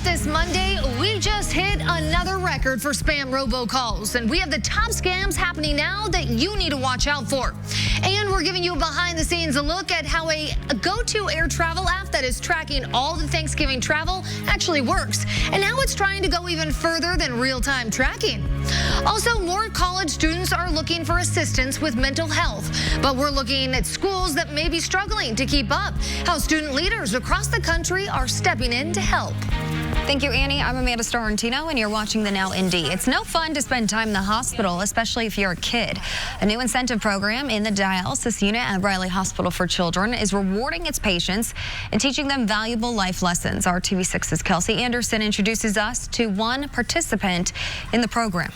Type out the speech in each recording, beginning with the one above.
this Monday, we just hit another record for spam robocalls, and we have the top scams happening now that you need to watch out for. And we're giving you a behind-the-scenes look at how a go-to air travel app that is tracking all the Thanksgiving travel actually works, and how it's trying to go even further than real-time tracking. Also, more college students are looking for assistance with mental health, but we're looking at schools that may be struggling to keep up, how student leaders across the country are stepping in to help. Thank you, Annie. I'm Amanda Starrentino, and you're watching the Now Indy. It's no fun to spend time in the hospital, especially if you're a kid. A new incentive program in the dialysis unit at Riley Hospital for Children is rewarding its patients and teaching them valuable life lessons. Our TV6's Kelsey Anderson introduces us to one participant in the program.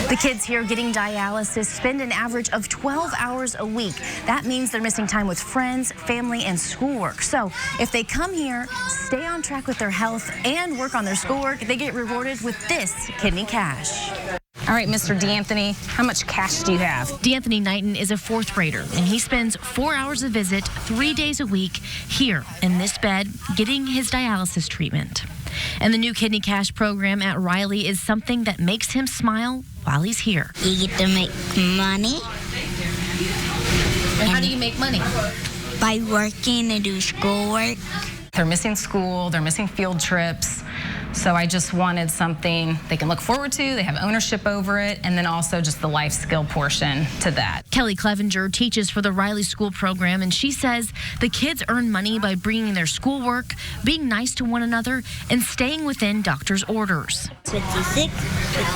The kids here getting dialysis spend an average of 12 hours a week. That means they're missing time with friends, family, and schoolwork. So if they come here, stay on track with their health, and work on their schoolwork, they get rewarded with this kidney cash. All right, Mr. D'Anthony, how much cash do you have? D'Anthony Knighton is a fourth grader, and he spends 4 hours a visit, 3 days a week, here in this bed, getting his dialysis treatment. And the new Kidney Cash program at Riley is something that makes him smile while he's here. You get to make money. And how do you make money? By working and do schoolwork. They're missing school, they're missing field trips. So I just wanted something they can look forward to, they have ownership over it, and then also just the life skill portion to that. Kelly Clevenger teaches for the Riley School program, and she says the kids earn money by bringing their schoolwork, being nice to one another, and staying within doctor's orders. 56,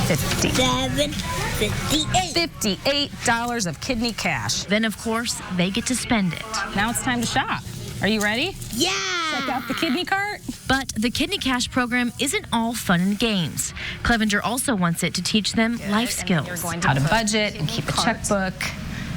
57, 58. $58 of kidney cash. Then, of course, they get to spend it. Now it's time to shop. Are you ready? Yeah! Check out the kidney cart. But the Kidney Cash program isn't all fun and games. Clevenger also wants it to teach them life skills. How to budget and keep a checkbook.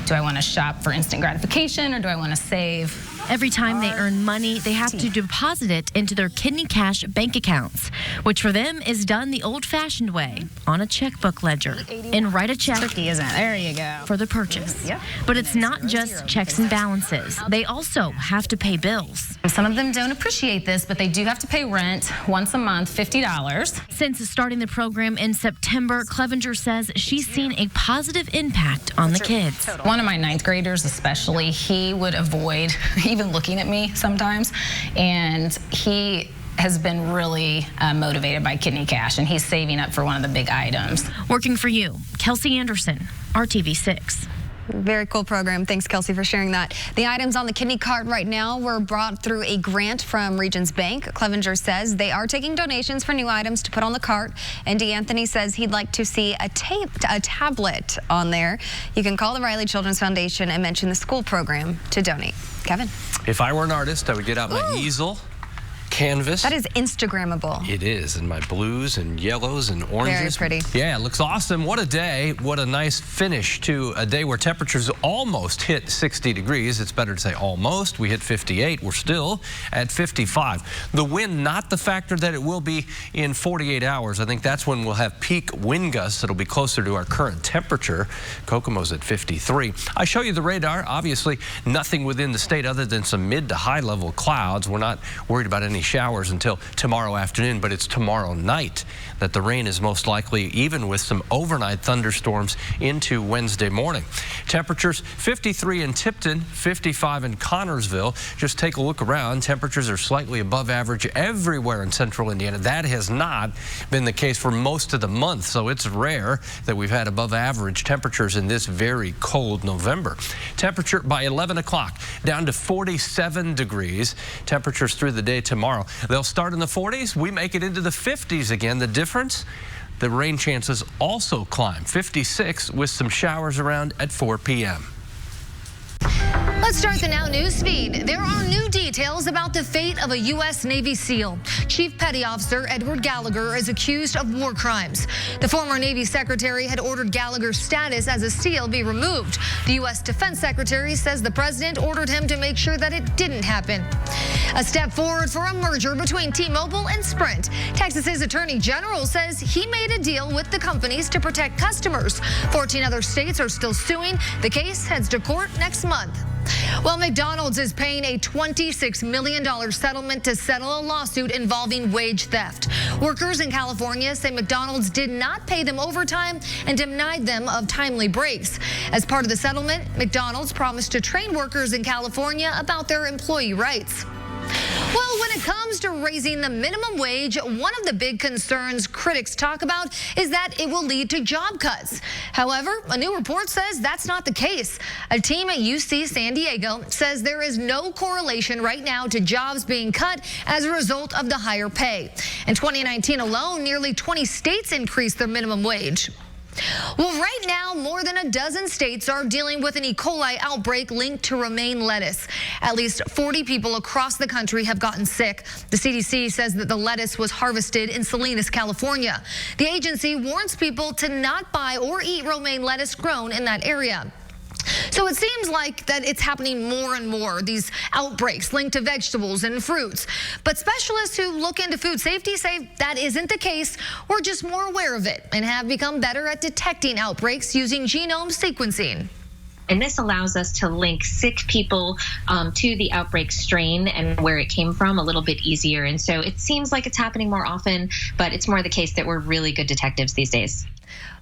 Do I want to shop for instant gratification, or do I want to save? Every time they earn money, they have to deposit it into their Kidney Cash bank accounts, which for them is done the old-fashioned way, on a checkbook ledger, and write a check. Tricky, isn't it? There you go. For the purchase. But it's not just checks and balances. They also have to pay bills. Some of them don't appreciate this, but they do have to pay rent once a month, $50. Since starting the program in September, Clevenger says she's seen a positive impact on the kids. One of my ninth graders especially, he would avoid even looking at me sometimes, and he has been really motivated by Kidney Cash, and he's saving up for one of the big items. Working for you, Kelsey Anderson, RTV6. Very cool program. Thanks, Kelsey, for sharing that. The items on the kidney cart right now were brought through a grant from Regions Bank. Clevenger says they are taking donations for new items to put on the cart. And D'Anthony says he'd like to see a tablet on there. You can call the Riley Children's Foundation and mention the school program to donate. Kevin? If I were an artist, I would get out my easel, canvas. That is Instagrammable. It is, and my blues and yellows and oranges. Very pretty. Yeah, it looks awesome. What a day. What a nice finish to a day where temperatures almost hit 60 degrees. It's better to say almost. We hit 58. We're still at 55. The wind, not the factor that it will be in 48 hours. I think that's when we'll have peak wind gusts. It'll be closer to our current temperature. Kokomo's at 53. I show you the radar. Obviously, nothing within the state other than some mid to high level clouds. We're not worried about any showers until tomorrow afternoon, but it's tomorrow night that the rain is most likely, even with some overnight thunderstorms into Wednesday morning. Temperatures 53 in Tipton, 55 in Connorsville. Just take a look around. Temperatures are slightly above average everywhere in central Indiana. That has not been the case for most of the month, so it's rare that we've had above average temperatures in this very cold November. Temperature by 11 o'clock down to 47 degrees. Temperatures through the day tomorrow, they'll start in the 40s. We make it into the 50s again. The difference, the rain chances also climb. 56 with some showers around at 4 p.m. Let's start the Now News feed. There are new details about the fate of a U.S. Navy SEAL. Chief Petty Officer Edward Gallagher is accused of war crimes. The former Navy Secretary had ordered Gallagher's status as a SEAL be removed. The U.S. Defense Secretary says the president ordered him to make sure that it didn't happen. A step forward for a merger between T-Mobile and Sprint. Texas's Attorney General says he made a deal with the companies to protect customers. 14 other states are still suing. The case heads to court next month. Well, McDonald's is paying a $26 million settlement to settle a lawsuit involving wage theft. Workers in California say McDonald's did not pay them overtime and denied them of timely breaks. As part of the settlement, McDonald's promised to train workers in California about their employee rights. Well, when it comes to raising the minimum wage, one of the big concerns critics talk about is that it will lead to job cuts. However, a new report says that's not the case. A team at UC San Diego says there is no correlation right now to jobs being cut as a result of the higher pay. In 2019 alone, nearly 20 states increased their minimum wage. Well, right now, more than a dozen states are dealing with an E. coli outbreak linked to romaine lettuce. At least 40 people across the country have gotten sick. The CDC says that the lettuce was harvested in Salinas, California. The agency warns people to not buy or eat romaine lettuce grown in that area. So it seems like that it's happening more and more, these outbreaks linked to vegetables and fruits. But specialists who look into food safety say that isn't the case. We're just more aware of it and have become better at detecting outbreaks using genome sequencing. And this allows us to link sick people to the outbreak strain and where it came from a little bit easier. And so it seems like it's happening more often, but it's more the case that we're really good detectives these days.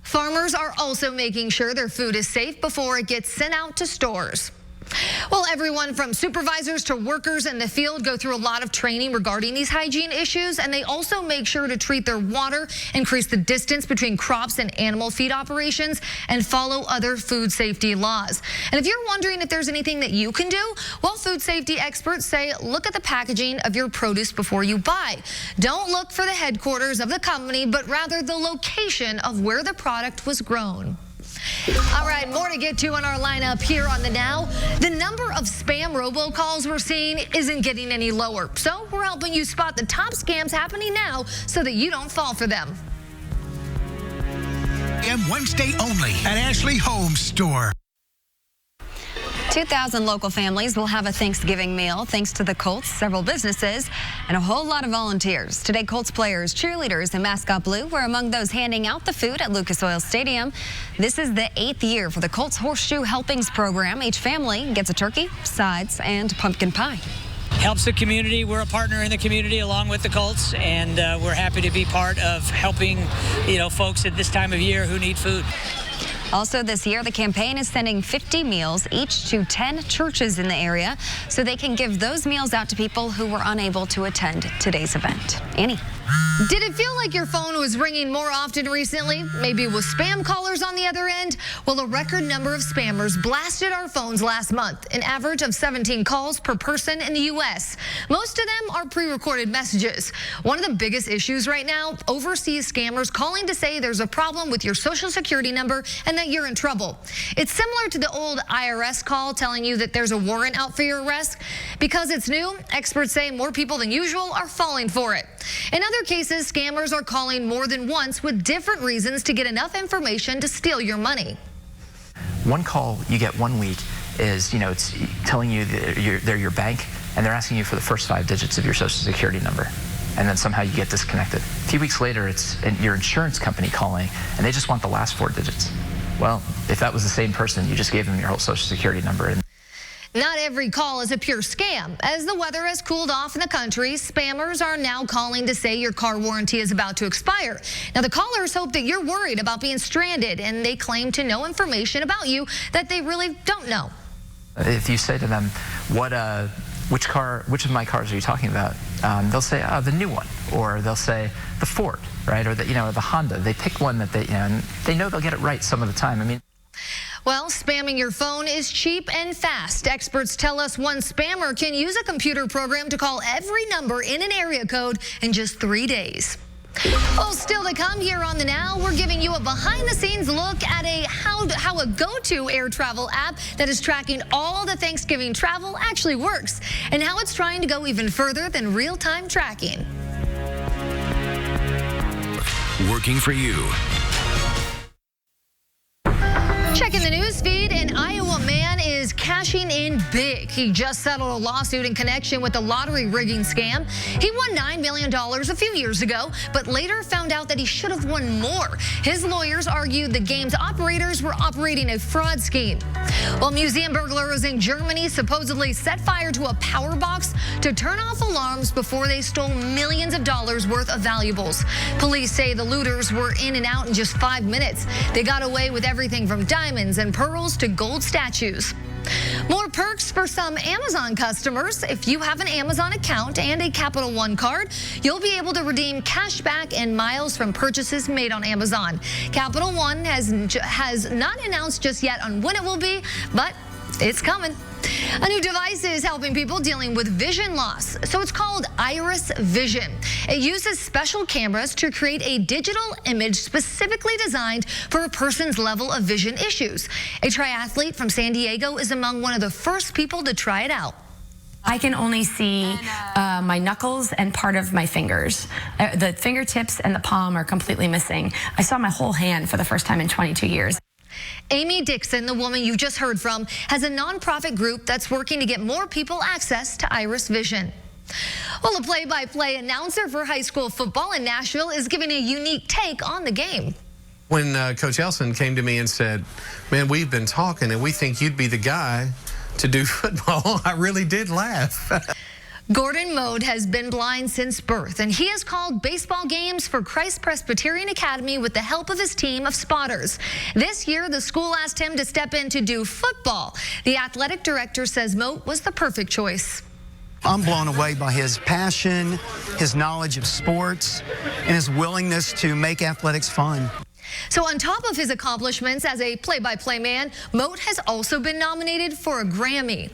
Farmers are also making sure their food is safe before it gets sent out to stores. Well, everyone from supervisors to workers in the field go through a lot of training regarding these hygiene issues, and they also make sure to treat their water, increase the distance between crops and animal feed operations, and follow other food safety laws. And if you're wondering if there's anything that you can do, well, food safety experts say look at the packaging of your produce before you buy. Don't look for the headquarters of the company, but rather the location of where the product was grown. All right, more to get to on our lineup here on the Now. The number of spam robocalls we're seeing isn't getting any lower. So we're helping you spot the top scams happening now so that you don't fall for them. And Wednesday only at Ashley Home Store. 2,000 local families will have a Thanksgiving meal thanks to the Colts, several businesses, and a whole lot of volunteers. Today, Colts players, cheerleaders, and mascot Blue were among those handing out the food at Lucas Oil Stadium. This is the 8th year for the Colts Horseshoe Helpings program. Each family gets a turkey, sides, and pumpkin pie. Helps the community. We're a partner in the community along with the Colts, and we're happy to be part of helping, folks at this time of year who need food. Also this year, the campaign is sending 50 meals each to 10 churches in the area so they can give those meals out to people who were unable to attend today's event. Annie. Did it feel like your phone was ringing more often recently? Maybe with spam callers on the other end? Well, a record number of spammers blasted our phones last month, an average of 17 calls per person in the U.S. Most of them are pre-recorded messages. One of the biggest issues right now, overseas scammers calling to say there's a problem with your social security number and that you're in trouble. It's similar to the old IRS call telling you that there's a warrant out for your arrest. Because it's new, experts say more people than usual are falling for it. In other cases, scammers are calling more than once with different reasons to get enough information to steal your money. One call you get 1 week is, it's telling you that they're your bank, and they're asking you for the first 5 digits of your social security number. And then somehow you get disconnected. A few weeks later, it's your insurance company calling, and they just want the last 4 digits. Well, if that was the same person, you just gave them your whole social security number. Not every call is a pure scam. As the weather has cooled off in the country, spammers are now calling to say your car warranty is about to expire. Now, the callers hope that you're worried about being stranded, and they claim to know information about you that they really don't know. If you say to them, which of my cars are you talking about? They'll say, the new one, or they'll say the Ford, right, or the Honda. They pick one that and they know they'll get it right some of the time. Well, spamming your phone is cheap and fast. Experts tell us one spammer can use a computer program to call every number in an area code in just 3 days. Well, still to come here on the Now, we're giving you a behind-the-scenes look at how a go-to air travel app that is tracking all the Thanksgiving travel actually works, and how it's trying to go even further than real-time tracking. Working for you. Checking the news feed, an Iowa man is is cashing in big. He just settled a lawsuit in connection with the lottery rigging scam. He won $9 million a few years ago, but later found out that he should have won more. His lawyers argued the game's operators were operating a fraud scheme. Well, museum burglars in Germany supposedly set fire to a power box to turn off alarms before they stole millions of dollars worth of valuables. Police say the looters were in and out in just 5 minutes. They got away with everything from diamonds and pearls to gold statues. More perks for some Amazon customers. If you have an Amazon account and a Capital One card, you'll be able to redeem cash back and miles from purchases made on Amazon. Capital One has not announced just yet on when it will be, but it's coming. A new device is helping people dealing with vision loss. So it's called Iris Vision. It uses special cameras to create a digital image specifically designed for a person's level of vision issues. A triathlete from San Diego is among one of the first people to try it out. I can only see my knuckles and part of my fingers. The fingertips and the palm are completely missing. I saw my whole hand for the first time in 22 years. Amy Dixon, the woman you just heard from, has a nonprofit group that's working to get more people access to Iris Vision. Well, a play-by-play announcer for high school football in Nashville is giving a unique take on the game. When Coach Elson came to me and said, man, we've been talking and we think you'd be the guy to do football, I really did laugh. Gordon Mode has been blind since birth, and he has called baseball games for Christ Presbyterian Academy with the help of his team of spotters. This year, the school asked him to step in to do football. The athletic director says Moat was the perfect choice. I'm blown away by his passion, his knowledge of sports, and his willingness to make athletics fun. So on top of his accomplishments as a play-by-play man, Moat has also been nominated for a Grammy.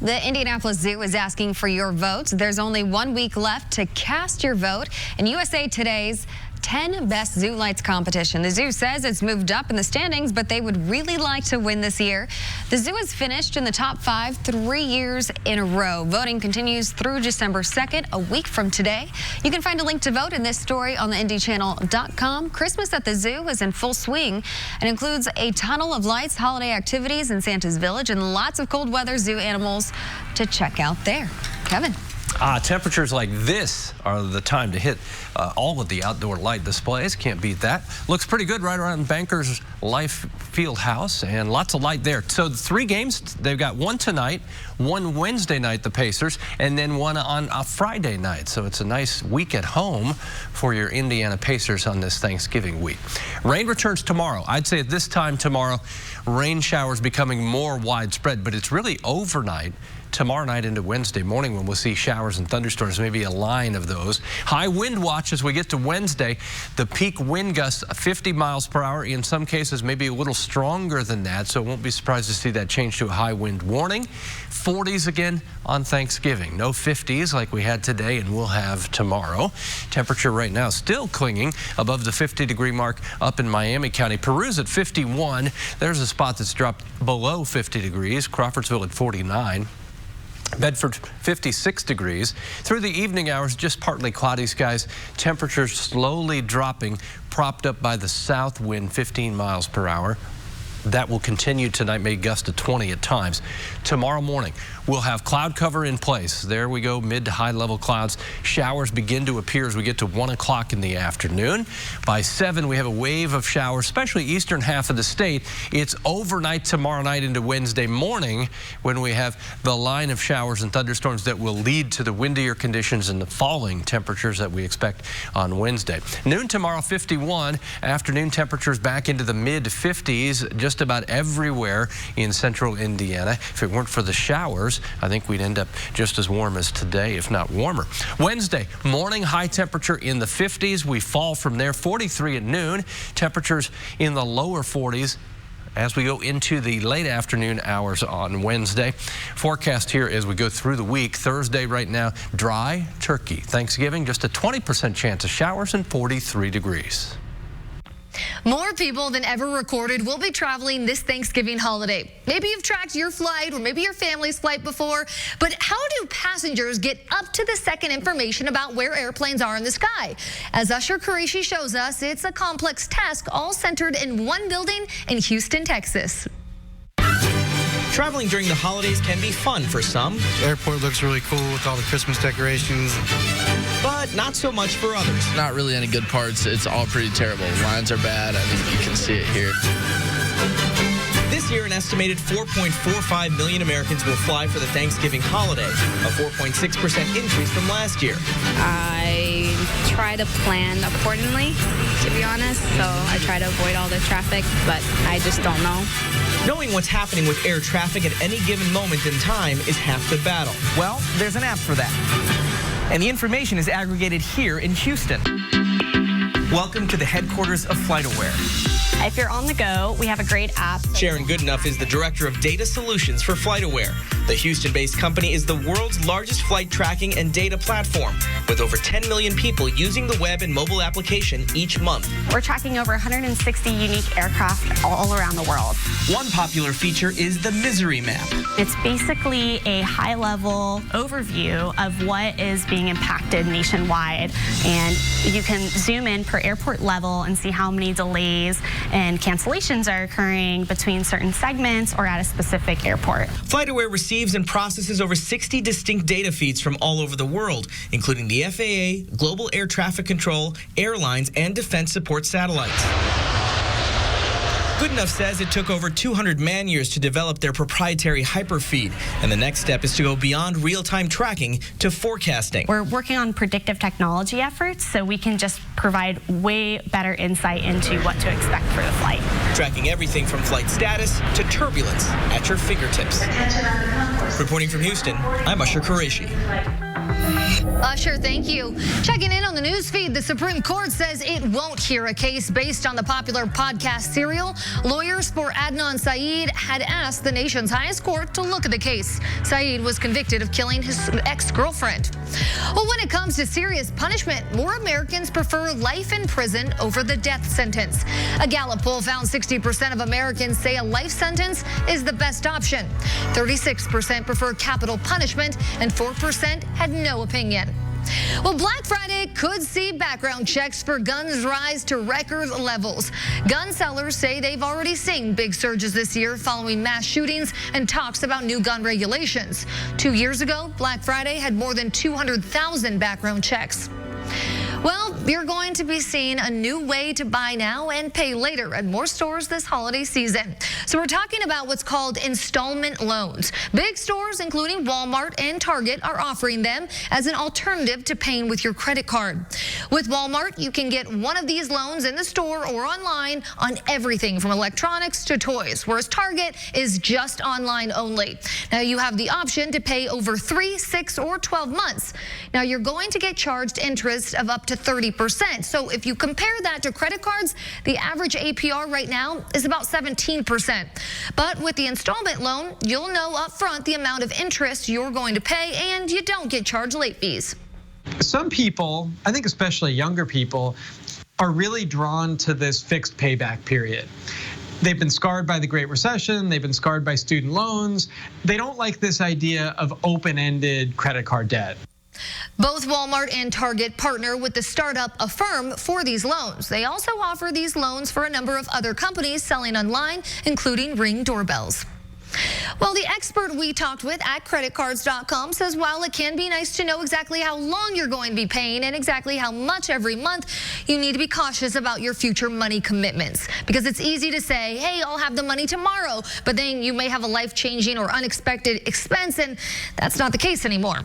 The Indianapolis Zoo is asking for your votes. There's only 1 week left to cast your vote in USA Today's 10 Best Zoo Lights competition. The zoo says it's moved up in the standings, but they would really like to win this year. The zoo has finished in the top 5 3 years in a row. Voting continues through December 2nd, a week from today. You can find a link to vote in this story on the IndyChannel.com. Christmas at the zoo is in full swing and includes a tunnel of lights, holiday activities in Santa's Village, and lots of cold weather zoo animals to check out there. Kevin. Temperatures like this are the time to hit all of the outdoor light displays. Can't beat that. Looks pretty good right around Bankers Life Field House, and lots of light there. So the 3 games, they've got one tonight, one Wednesday night, the Pacers, and then one on a Friday night. So it's a nice week at home for your Indiana Pacers on this Thanksgiving week. Rain returns tomorrow. I'd say at this time tomorrow, rain showers becoming more widespread, but it's really overnight. Tomorrow night into Wednesday morning when we'll see showers and thunderstorms, maybe a line of those. High wind watch as we get to Wednesday. The peak wind gusts 50 miles per hour. In some cases, maybe a little stronger than that, so won't be surprised to see that change to a high wind warning. 40s again on Thanksgiving. No 50s like we had today and we'll have tomorrow. Temperature right now still clinging above the 50-degree mark up in Miami County. Peru's at 51. There's a spot that's dropped below 50 degrees. Crawfordsville at 49. Bedford 56 degrees. Through the evening hours, just partly cloudy skies. Temperatures slowly dropping, propped up by the south wind, 15 miles per hour. That will continue tonight, may gust to 20 at times. Tomorrow morning, we'll have cloud cover in place. There we go, mid to high level clouds. Showers begin to appear as we get to 1 o'clock in the afternoon. By 7, we have a wave of showers, especially eastern half of the state. It's overnight tomorrow night into Wednesday morning when we have the line of showers and thunderstorms that will lead to the windier conditions and the falling temperatures that we expect on Wednesday. Noon tomorrow, 51. Afternoon temperatures back into the mid 50s, just about everywhere in central Indiana. If it weren't for the showers, I think we'd end up just as warm as today, if not warmer. Wednesday, morning high temperature in the 50s. We fall from there, 43 at noon. Temperatures in the lower 40s as we go into the late afternoon hours on Wednesday. Forecast here as we go through the week. Thursday right now, dry turkey. Thanksgiving, just a 20% chance of showers and 43 degrees. More people than ever recorded will be traveling this Thanksgiving holiday. Maybe you've tracked your flight or maybe your family's flight before, but how do passengers get up to the second information about where airplanes are in the sky? As Usher Qureshi shows us, it's a complex task all centered in one building in Houston, Texas. Traveling during the holidays can be fun for some. The airport looks really cool with all the Christmas decorations. But not so much for others. Not really any good parts. It's all pretty terrible. Lines are bad. I mean, you can see it here. This year, an estimated 4.45 million Americans will fly for the Thanksgiving holiday, a 4.6% increase from last year. I try to plan accordingly, to be honest, so I try to avoid all the traffic, but I just don't know. Knowing what's happening with air traffic at any given moment in time is half the battle. Well, there's an app for that. And the information is aggregated here in Houston. Welcome to the headquarters of FlightAware. If you're on the go, we have a great app. Sharon Goodenough is the Director of Data Solutions for FlightAware. The Houston-based company is the world's largest flight tracking and data platform, with over 10 million people using the web and mobile application each month. We're tracking over 160 unique aircraft all around the world. One popular feature is the Misery Map. It's basically a high-level overview of what is being impacted nationwide, and you can zoom in per airport level and see how many delays and cancellations are occurring between certain segments or at a specific airport. FlightAware receives and processes over 60 distinct data feeds from all over the world, including the FAA, Global Air Traffic Control, airlines, and defense support satellites. Goodenough says it took over 200 man-years to develop their proprietary hyperfeed, and the next step is to go beyond real-time tracking to forecasting. We're working on predictive technology efforts, so we can just provide way better insight into what to expect for the flight. Tracking everything from flight status to turbulence at your fingertips. Reporting from Houston, I'm Usher Qureshi. Usher, thank you. Checking in on the news feed, the Supreme Court says it won't hear a case based on the popular podcast Serial. Lawyers for Adnan Syed had asked the nation's highest court to look at the case. Syed was convicted of killing his ex-girlfriend. Well, when it comes to serious punishment, more Americans prefer life in prison over the death sentence. A Gallup poll found 60% of Americans say a life sentence is the best option. 36% prefer capital punishment, and 4% had no opinion. Well, Black Friday could see background checks for guns rise to record levels. Gun sellers say they've already seen big surges this year following mass shootings and talks about new gun regulations. 2 years ago, Black Friday had more than 200,000 background checks. Well, you're going to be seeing a new way to buy now and pay later at more stores this holiday season. So we're talking about what's called installment loans. Big stores, including Walmart and Target, are offering them as an alternative to paying with your credit card. With Walmart, you can get one of these loans in the store or online on everything from electronics to toys, whereas Target is just online only. Now, you have the option to pay over 3, 6, or 12 months. Now, you're going to get charged interest of up to 30%. So if you compare that to credit cards, the average APR right now is about 17%. But with the installment loan, you'll know up front the amount of interest you're going to pay, and you don't get charged late fees. Some people, I think especially younger people, are really drawn to this fixed payback period. They've been scarred by the Great Recession. They've been scarred by student loans. They don't like this idea of open-ended credit card debt. Both Walmart and Target partner with the startup Affirm for these loans. They also offer these loans for a number of other companies selling online, including Ring doorbells. Well, the expert we talked with at creditcards.com says while it can be nice to know exactly how long you're going to be paying and exactly how much every month, you need to be cautious about your future money commitments, because it's easy to say, hey, I'll have the money tomorrow, but then you may have a life-changing or unexpected expense, and that's not the case anymore.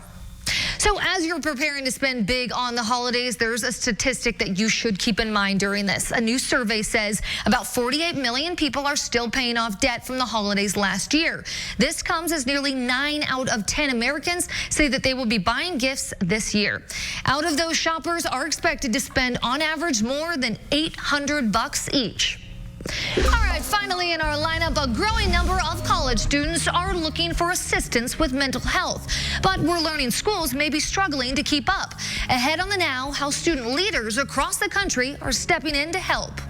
So as you're preparing to spend big on the holidays, there's a statistic that you should keep in mind during this. A new survey says about 48 million people are still paying off debt from the holidays last year. This comes as nearly 9 out of 10 Americans say that they will be buying gifts this year. Out of those, shoppers are expected to spend on average more than $800 each. All right, finally in our lineup, a growing number of college students are looking for assistance with mental health. But we're learning schools may be struggling to keep up. Ahead on the Now, how student leaders across the country are stepping in to help.